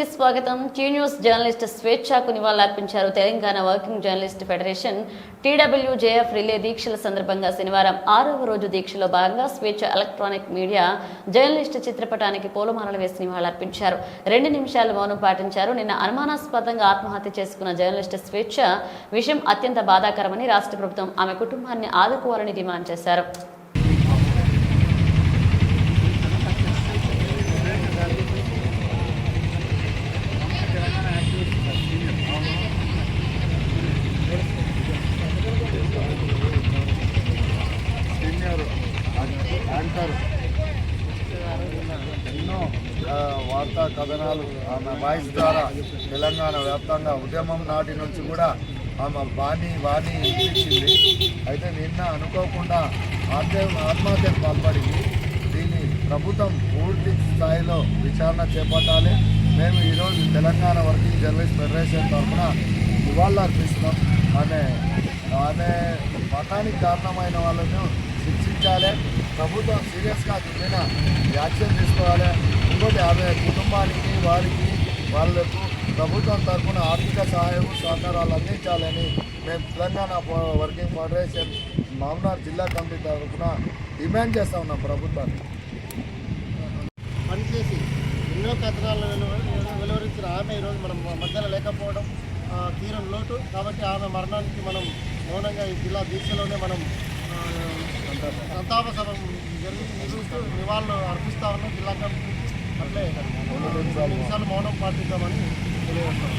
కి స్వాగతం. Tea news journalist స్వేచ్ఛకు నివాళులర్పించారు Telangana working journalist federation TWJF relay దీక్షల సందర్భంగా శనివారం 6వ రోజు దీక్షలో భాగంగా స్వేచ్ఛ ఎలక్ట్రానిక్ మీడియా జర్నలిస్ట్ చిత్రపటానికి పూలమాలలు వేసి నివాళులర్పించారు. 2 నిమిషాలు మౌనం పాటించారు. నిన్న అనుమానాస్పదంగా ఆత్మహత్య చేసుకున్న జర్నలిస్ట్ స్వేచ్ఛ విషయం అత్యంత బాధాకరమని రాష్ట్ర ప్రభుత్వం ఆమె కుటుంబాన్ని ఆదుకోవాలని డిమాండ్ చేశారు. ఎన్నో వార్తా కథనాలు ఆమె వాయిస్ ద్వారా తెలంగాణ వ్యాప్తంగా ఉద్యమం నాటి నుంచి కూడా ఆమె వాణి ఇచ్చింది. అయితే నిన్న అనుకోకుండా ఆత్మహత్యకు పాల్పడింది. దీన్ని ప్రభుత్వం పూర్తి స్థాయిలో విచారణ చేపట్టాలి. మేము ఈరోజు తెలంగాణ వర్కింగ్ జర్నలిస్ట్ ఫెడరేషన్ తరఫున నివాళులర్పిస్తున్నాం. ఆమె మతానికి కారణమైన వాళ్ళను శిక్షించాలి. ప్రభుత్వం సీరియస్గా దీనిపైన యాక్షన్ తీసుకోవాలి. ఇంకోటి ఆమె కుటుంబానికి వాళ్లకు ప్రభుత్వం తరఫున ఆర్థిక సహాయం సహకారాలు అందించాలని మేము తెలంగాణ వర్కింగ్ ఫెడరేషన్ మామనార్ జిల్లా కమిటీ తరఫున డిమాండ్ చేస్తూ ఉన్నాం ప్రభుత్వాన్ని. పనిచేసి ఎన్నో కథనాలు వెలువరించిన ఆమె ఈరోజు మనం మధ్యలో లేకపోవడం తీరం లోటు. కాబట్టి ఆమె మరణానికి మనం మౌనంగా ఈ జిల్లా దీక్షలోనే మనం సంతాప సభ నిర్వహిస్తూ నివాళులు అర్పిస్తా ఉన్నాం. జిల్లా కమిటీ అట్లే 2 నిమిషాలు మౌనం పాటిద్దామని తెలియజేస్తాం.